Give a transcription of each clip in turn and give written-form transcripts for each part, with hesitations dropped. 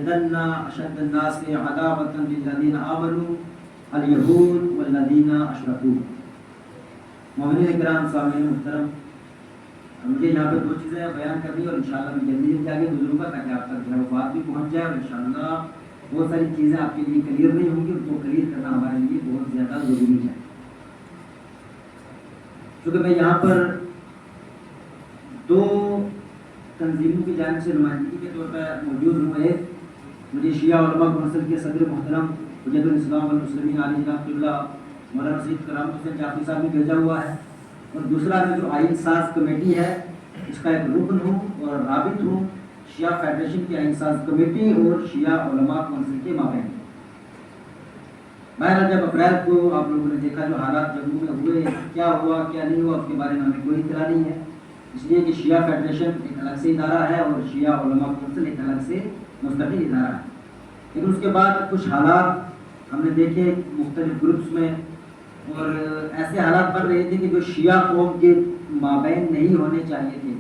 لتجدن اشد الناس عداوۃ للذین آمنوا الیہود والذین اشرکوا۔ مومنین کرام، سامعین محترم، مجھے یہاں پہ دو چیزیں بیان کرنی اور انشاءاللہ میں جلدی جلدی آگے گزروں گا تاکہ آپ تک جو ہے وہ بات بھی پہنچ جائے، اور انشاءاللہ بہت ساری چیزیں آپ کے لیے کلیئر نہیں ہوں گی، ان کو کلیئر کرنا ہمارے لیے بہت زیادہ ضروری ہے۔ چونکہ میں یہاں پر دو تنظیموں کی جانب سے نمائندگی کے طور پر موجود ہوں۔ ایک مجھے شیعہ علماء کونسل کے صدر محترم حجت الاسلام والمسلمین علی جناب قبلہ مولانا سید کرامت حسین جعفری صاحب نے بھیجا ہوا ہے، اور دوسرا میں جو آئین ساز کمیٹی ہے اس کا ایک رکن ہوں اور رابط ہوں شیعہ فیڈریشن کی آئین ساز کمیٹی اور شیعہ علماء کونسل کے مابین۔ بہرحال جب اپریل کو آپ لوگوں نے دیکھا جو حالات جموں میں ہوئے، کیا ہوا کیا نہیں ہوا اس کے بارے میں ہمیں کوئی اطلاع نہیں ہے، اس لیے کہ شیعہ فیڈریشن ایک الگ سے ادارہ ہے اور شیعہ علماء کونسل ایک الگ سے مستقل ادارہ ہے۔ لیکن اس کے بعد کچھ حالات ہم نے دیکھے مختلف گروپس میں، اور ایسے حالات بن رہے تھے کہ جو شیعہ قوم کے مابین نہیں ہونے چاہیے تھے۔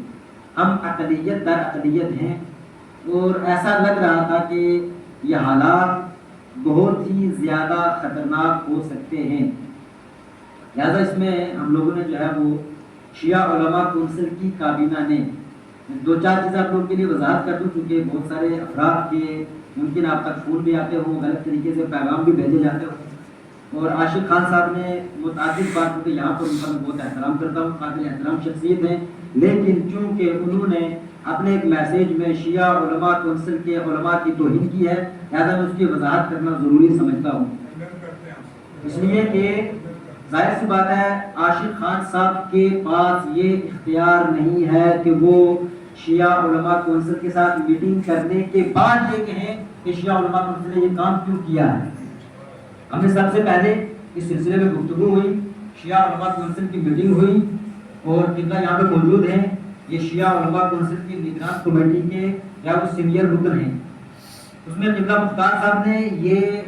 ہم اقلیت در اقلیت ہیں، اور ایسا لگ رہا تھا کہ یہ حالات بہت ہی زیادہ خطرناک ہو سکتے ہیں، لہذا اس میں ہم لوگوں نے جو ہے وہ شیعہ علماء کونسل کی کابینہ نے دو چار چیزیں آپ لوگوں کے لیے وضاحت کر دوں، چونکہ بہت سارے افراد کے ممکن آپ تک فون بھی آتے ہوں، غلط طریقے سے پیغام بھی بھیجے جاتے ہوں، اور عاشق خان صاحب نے متعدد بار، کیونکہ یہاں پر ان کا میں بہت احترام کرتا ہوں، قابل احترام شخصیت ہیں، لیکن چونکہ انہوں نے اپنے ایک میسیج میں شیعہ علماء کونسل کے علماء کی توہین کی ہے، لہذا میں اس کی وضاحت کرنا ضروری سمجھتا ہوں، اس لیے کہ ظاہر سی بات ہے عاشق خان صاحب کے پاس یہ اختیار نہیں ہے کہ وہ شیعہ علماء کونسل کے ساتھ میٹنگ کرنے کے بعد یہ کہیں کہ شیعہ علماء کونسل نے یہ کام کیوں کیا ہے۔ ہم نے سب سے پہلے اس سلسلے میں گفتگو ہوئی، شیعہ علماء کونسل کی میٹنگ ہوئی، اور قبلہ یہاں پہ موجود ہیں، یہ شیعہ علماء کونسل کی نگران کمیٹی کے یا وہ سینئر رکن ہیں۔ اس میں قبلہ مختار صاحب نے یہ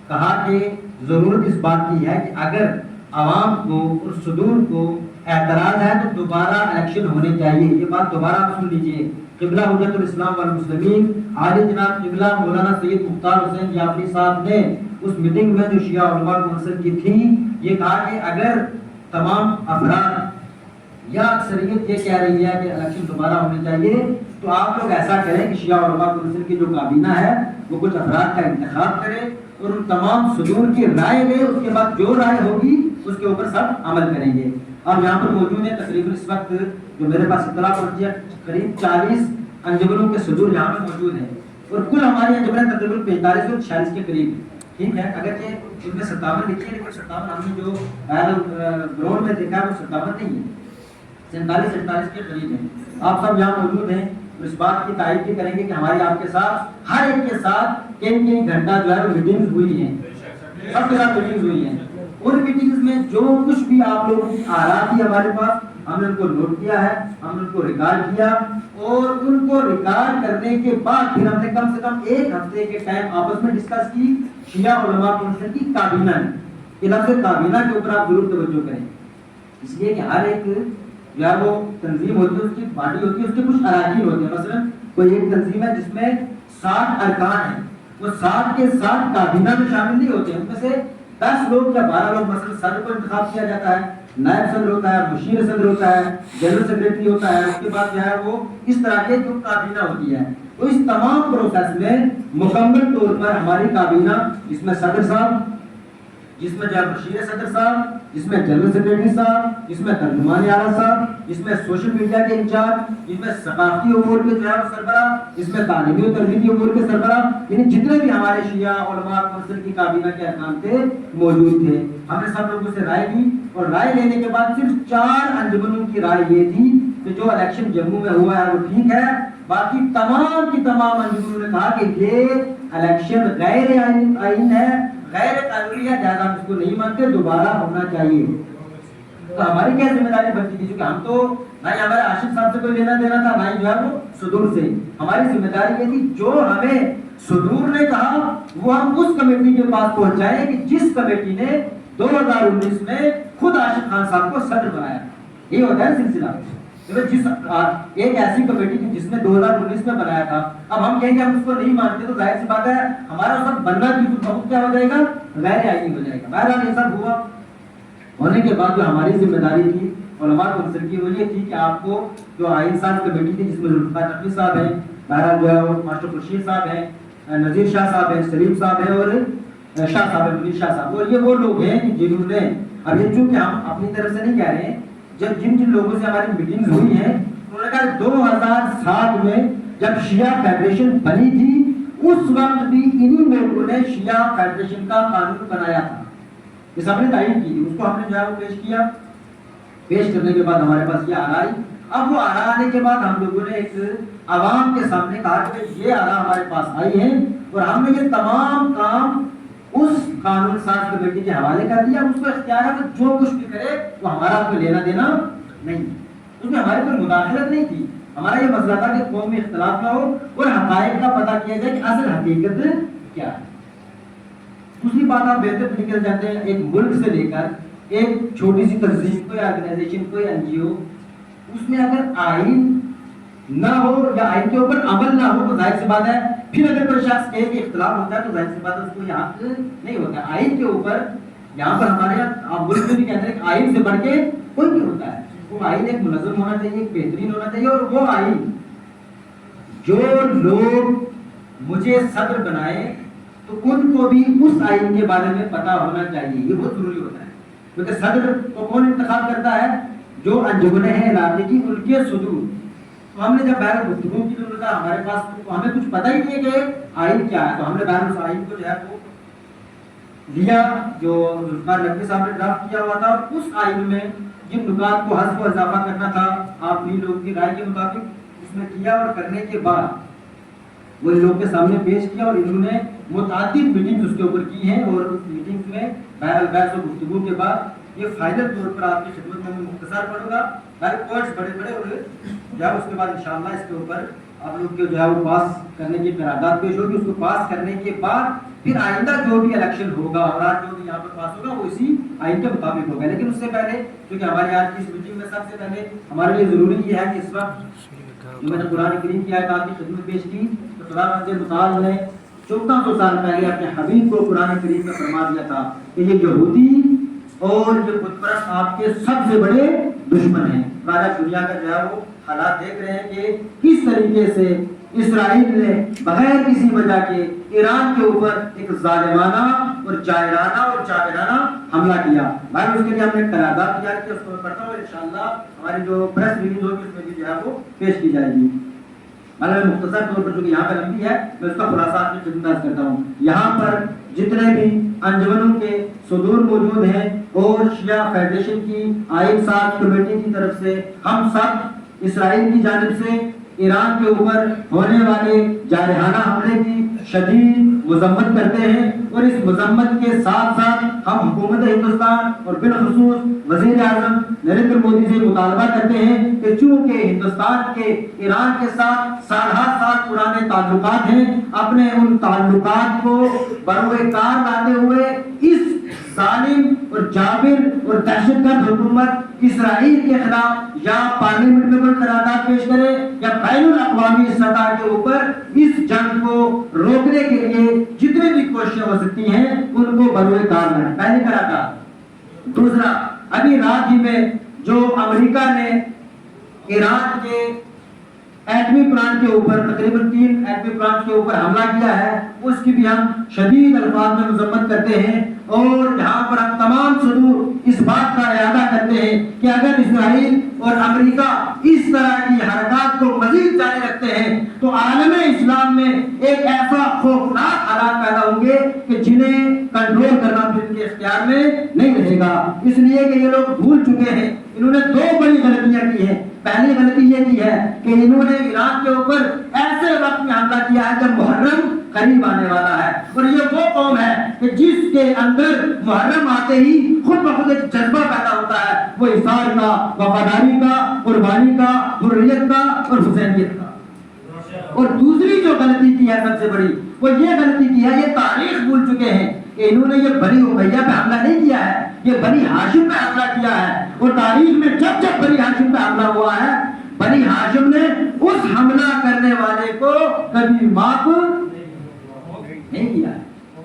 کہا کہ ضرورت اس بات کی ہے کہ اگر عوام کو اور صدور کو اعتراض ہے تو دوبارہ الیکشن ہونے چاہیے۔ یہ بات دوبارہ آپ سن لیجیے۔ قبلہ حجت الاسلام والمسلمین عالی جناب قبلہ مولانا سید مختار حسین جعفری صاحب نے اس میٹنگ میں جو شیعہ علماء کونسل کی تھی یہ کہا کہ اگر تمام افراد یا اکثریت یہ کہہ رہی ہے کہ الیکشن دوبارہ ہونے چاہیے تو آپ لوگ ایسا کریں کہ شیعہ علماء کونسل کی جو کابینہ ہے وہ کچھ افراد کا انتخاب کرے اور ان تمام صدور کی رائے لے، اس کے بعد جو رائے ہوگی اس کے اوپر سب عمل کریں گے۔ اب یہاں پر موجود ہیں تقریباً اس وقت جو میرے پاس اطلاع پہنچی ہے قریب 40 انجمنوں کے صدور یہاں پر موجود ہیں، اور کل ہماری انجمنیں تقریباً 45 اور 46 کے قریب ہیں، ٹھیک ہے، اگرچہ ان میں 57 لکھی ہے لیکن 57 ہم نے جو گراؤنڈ میں دیکھا ہے وہ 57 نہیں ہے، 47-48 کے قریب ہیں۔ آپ سب یہاں موجود ہیں، اس بات کی تائید بھی کریں گے کہ ہماری آپ کے ساتھ ہر ایک کے ساتھ کئی گھنٹہ جو ہے وہ میٹنگز ہوئی ہیں، سب کے ساتھ میٹنگز ہوئی ہیں۔ ان میٹنگز میں جو کچھ بھی آپ لوگوں کی آراء تھی ہمارے پاس، ہم نے ان کو نوٹ کیا ہے، ہم نے ان کو ریکارڈ کیا، اور ان کو ریکارڈ کرنے کے بعد پھر ہم نے کم سے کم ایک ہفتے کے ٹائم آپس میں ڈسکس کی شیعہ علماء کونسل کی کابینہ نے۔ یہ لفظ کابینہ کے اوپر آپ ضرور توجہ کریں، اس لیے کہ ہر ایک یا وہ تنظیم ہوتی ہے، اس کی باڈی ہوتی ہے، اس کے کچھ اراکین ہوتے ہیں۔ مثلا کوئی ایک تنظیم ہے جس میں 60 ارکان ہیں، وہ 60 کے 60 کابینہ میں شامل نہیں ہوتے ہیں، ان میں سے 10 لوگ یا 12 لوگ، مثلا صدر کو انتخاب کیا جاتا ہے، نائب صدر ہوتا ہے، مشیر صدر ہوتا ہے، جنرل سیکریٹری ہوتا ہے، اس کے بعد جو ہے وہ اس طرح کے جو کابینہ ہوتی ہے۔ تو اس تمام پروسیس میں مکمل طور پر ہماری کابینہ جس میں صدر صاحب، جس میں جناب مشیر صدر صاحب، جس میں جنرل سیکریٹری صاحب، جس میں ترجمان اعلیٰ صاحب، جس میں سوشل میڈیا کے انچارج، جس میں ثقافتی امور کے جو ہے سربراہ، جس میں تعلیمی و تربیتی امور کے سربراہ، یعنی جتنے بھی ہمارے شیعہ علماء کونسل کی کابینہ کے ارکان تھے موجود تھے۔ ہم نے سب لوگوں سے رائے لی، اور رائے لینے کے بعد صرف 4 انجمنوں کی رائے یہ تھی کہ جو الیکشن جموں میں ہوا ہے وہ ٹھیک ہے، باقی تمام کی تمام انجمنوں نے کہا کہ یہ الیکشن غیر آئین ہے، غیر قانونی ہے، لہٰذا ہم اس کو نہیں مانتے، دوبارہ ہونا چاہیے۔ تو ہماری کیا ذمہ داری بنتی تھی؟ کیونکہ ہم تو نہ ہی ہمارے عاشق صاحب سے کوئی لینا دینا تھا، نہ ہی جو ہے وہ صدور سے۔ ہماری ذمہ داری یہ تھی جو ہمیں صدور نے کہا وہ ہم اس کمیٹی کے پاس پہنچائیں کہ جس کمیٹی نے 2019 میں خود عاشق خان صاحب کو صدر بنایا۔ یہ ہوتا ہے سلسلہ۔ جس ایک ایسی کمیٹی تھی جس نے 2019 میں بنایا تھا، اب ہم کہیں گے ہم اس کو نہیں مانتے تو ظاہر سی بات ہے ہمارا سب بننا بھی بہت کیا ہو جائے گا، غیر آئینی ہو جائے گا۔ بہرحال یہ سب ہوا، ہونے کے بعد جو ہماری ذمہ داری تھی علماء کونسل کی وہ یہ تھی کہ آپ کو جو آئین ساز کمیٹی تھی جس میں ذوالفقار نقوی صاحب ہیں، بہرحال جو ہے ماسٹر خورشید صاحب ہیں، نذیر شاہ صاحب ہیں، سلیم صاحب ہیں اور شاہ صاحب ہیں، منیر شاہ صاحب، اور یہ وہ لوگ ہیں جنہوں نے، اب یہ چونکہ ہم اپنی طرف سے نہیں کہہ رہے ہیں، جن لوگوں سے ہماری میٹنگ ہوئی ہیں انہوں نے کہا 2007 میں جب شیعہ فیڈریشن بنی تھی اس وقت بھی انہی لوگوں نے شیعہ فیڈریشن کا قانون بنایا تھا، اس ہم نے تعین کی تھی، اس کو ہم نے جو ہے وہ پیش کیا، پیش کرنے کے بعد ہمارے پاس یہ آرائی، اب وہ آرا آنے کے بعد ہم لوگوں نے ایک عوام کے سامنے کہا کہ یہ آرا ہمارے پاس آئی ہے اور ہم نے یہ تمام کام اس قانون ساز کمیٹی کے حوالے کر دیا، اس کو اختیار ہے کہ جو کچھ بھی کرے وہ ہمارا کوئی لینا دینا نہیں، اس میں ہماری کوئی مداخلت نہیں تھی، ہمارا یہ مسئلہ تھا کہ قومی اختلاف نہ ہو اور حقائق کا پتہ کیا جائے کہ اصل حقیقت کیا ہے۔ دوسری بات آپ بہتر نکل جاتے ہیں، ایک ملک سے لے کر ایک چھوٹی سی تنظیم، کوئی آرگنائزیشن، کوئی این جی او، اس میں اگر آئین نہ ہو یا آئین کے اوپر عمل نہ ہو تو ظاہر سی بات ہے پھر اگر کوئی شخص کہے کہ اختلاف ہوتا ہے تو ظاہر سی بات ہے اس کو یہ حق نہیں ہوتا ہے۔ آئین کے اوپر یہاں پر ہمارے یہاں آپ ملک میں بھی کہتے ہیں کہ آئین سے بڑھ کے کوئی نہیں ہوتا ہے، وہ آئین ایک منظم ہونا چاہیے، ایک بہترین ہونا چاہیے، اور وہ آئین جو لوگ مجھے صدر بنائے تو ان کو بھی اس آئین کے بارے میں پتہ ہونا چاہیے، یہ بہت ضروری ہوتا ہے، کیونکہ صدر کو کون انتخاب کرتا ہے؟ جو انجمنیں ہیں علاقے کی، ان کے صدور۔ تو ہم نے جب بہر گفتگو کی تو کہا ہمارے پاس ہمیں کچھ پتہ ہی نہیں ہے کہ آئین کیا ہے، تو ہم نے بہر اس آئین کو جو ہے وہ لیا جو ذوالفقار نقوی صاحب نے ڈرافٹ کیا ہوا تھا، اور اس آئین میں جن نکات کو حذف و اضافہ کرنا تھا آپ بھی لوگوں کی رائے کے مطابق اس میں کیا، اور کرنے کے بعد وہ ان لوگوں کے سامنے پیش کیا، اور انہوں نے متعدد میٹنگز اس کے اوپر کی ہیں، اور اس میٹنگز میں بہرحال بحث و گفتگو کے بعد یہ فائنل طور پر آپ کی خدمت میں مختصر پڑھوں گا، ہر پوائنٹس بڑے بڑے، اور جو ہے اس کے بعد انشاءاللہ اس کے اوپر آپ لوگ کے جو ہے وہ پاس کرنے کی قرارداد پیش ہوگی، اس کو پاس کرنے کے بعد پھر آئندہ جو بھی الیکشن ہوگا اور آج جو بھی یہاں پر پاس ہوگا وہ اسی آئین کے مطابق ہوگا۔ لیکن اس سے پہلے کیونکہ ہماری آج کی اس میٹنگ میں سب سے پہلے ہمارے لیے ضروری یہ ہے کہ اس وقت جو میں نے قرآن کریم کی آیت آپ کی خدمت پیش کی تو خدا متعال نے 1400 سال پہلے اپنے حبیب کو قرآن کریم میں فرما دیا تھا کہ یہ یہودی اور یہ بت پرست آپ کے سب سے بڑے دشمن ہیں۔ آج دنیا کا جو ہے وہ حالات دیکھ رہے ہیں کہ کس طریقے سے اسرائیل نے بغیر کسی وجہ کے ایران کے اوپر ایک ظالمانہ اور جائرانہ اور جابرانہ حملہ کیا۔ بھائی اس کے لیے ہم نے قرارداد تیار کی، اس کو میں پڑھتا ہوں، انشاءاللہ ہماری جو پریس ریلیز ہوگی اس میں بھی جو ہے وہ پیش کی جائے گی۔ میں مختصر طور پر جو کہ یہاں پہ لمبی ہے میں اس کا خلاصہ آپ کی خدمت کرتا ہوں۔ یہاں پر جتنے بھی انجمنوں کے صدور موجود ہیں اور شیعہ فیڈریشن کی آئین ساز کمیٹی کی طرف سے ہم سب اسرائیل کی جانب سے ایران کے اوپر ہونے والے جارحانہ حملے کی شدید مذمت کرتے ہیں، اور اس مذمت کے ساتھ ساتھ ہم حکومت ہندوستان اور بالخصوص وزیر اعظم نریندر مودی سے مطالبہ کرتے ہیں کہ چونکہ ہندوستان کے ایران کے ساتھ سالہ سال پرانے تعلقات ہیں، اپنے ان تعلقات کو بروئے کار لاتے ہوئے اس ظالم اور جابر اور دہشت گرد حکومت اسرائیل کے خلاف یا پارلیمنٹ میں کوئی قرارداد پیش کرے یا بین الاقوامی سطح کے اوپر اس جنگ کو روکنے کے لیے جتنے بھی کوششیں ہو سکتی ہیں ان کو بروئے کار لائیں، پہلی قرارداد۔ دوسرا، ابھی رات ہی میں جو امریکہ نے ایران کے ایٹمی پلانٹ کے اوپر تقریباً 3 ایٹمی پلانٹ کے اوپر حملہ کیا ہے اس کی بھی ہم شدید الفاظ میں مذمت کرتے ہیں، اور یہاں پر ہم تمام صدور اس بات کا اعادہ کرتے ہیں کہ اگر اسرائیل اور امریکہ اس طرح کی حرکات کو مزید جاری رکھتے ہیں تو عالم اسلام میں ایک ایسا خوفناک حالات پیدا ہوں گے کہ جنہیں کنٹرول کرنا پھر ان کے اختیار میں نہیں رہے گا، اس لیے کہ یہ لوگ بھول چکے ہیں، انہوں نے 2 بڑی غلطیاں کی ہیں۔ پہلی غلطی یہ کی ہے کہ انہوں نے ایران کے اوپر ایسے وقت میں حملہ کیا ہے جب محرم قریب آنے والا ہے، اور یہ وہ قوم ہے کہ جس کے اندر محرم آتے ہی خود بخود ایک جذبہ پیدا ہوتا ہے، وہ اثار کا، وفاداری کا، قربانی کا، حریت کا اور حسینیت کا۔ اور دوسری جو غلطی کی ہے سب سے بڑی، وہ یہ غلطی کی ہے، یہ تاریخ بھول چکے ہیں کہ انہوں نے یہ بنی امیہ پہ حملہ نہیں کیا ہے، یہ بنی ہاشم پہ حملہ کیا ہے، اور تاریخ میں جب جب بنی ہاشم پہ حملہ ہوا ہے بنی ہاشم نے اس حملہ کرنے والے کو کبھی معاف نہیں کیا ہے.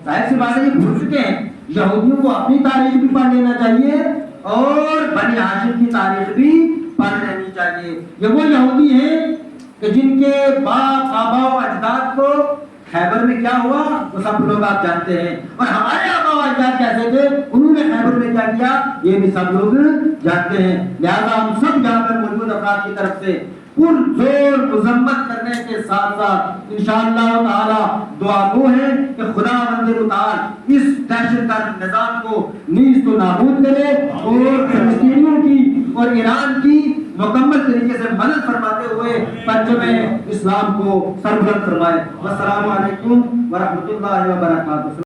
ظاہر سی بات ہے یہ بھول چکے ہیں. یہودیوں کو اپنی تاریخ بھی پڑھ لینا چاہیے اور بنی ہاشم کی تاریخ بھی پڑھ لینی چاہیے. یہ وہ یہودی ہیں کہ جن کے باپ آبا و اجداد کو خیبر میں کیا ہوا وہ سب لوگ آپ جانتے ہیں, اور ہمارے آبا و اجداد کیسے تھے, انہوں نے خیبر میں کیا کیا یہ بھی سب لوگ جانتے ہیں. لہذا ہم سب یہاں پر موجود افراد کی طرف سے پرزور مذمت کرنے کے ساتھ ساتھ انشاءاللہ تعالی دعا گو ہے کہ خدا بندر متعال اس دہشت گرد نظام کو نیز تو نابود کرے اور فلسطینیوں کی اور ایران کی مکمل طریقے سے مدد فرماتے ہوئے پنجم اسلام کو سربلند فرمائے. والسلام علیکم ورحمۃ اللہ وبرکاتہ.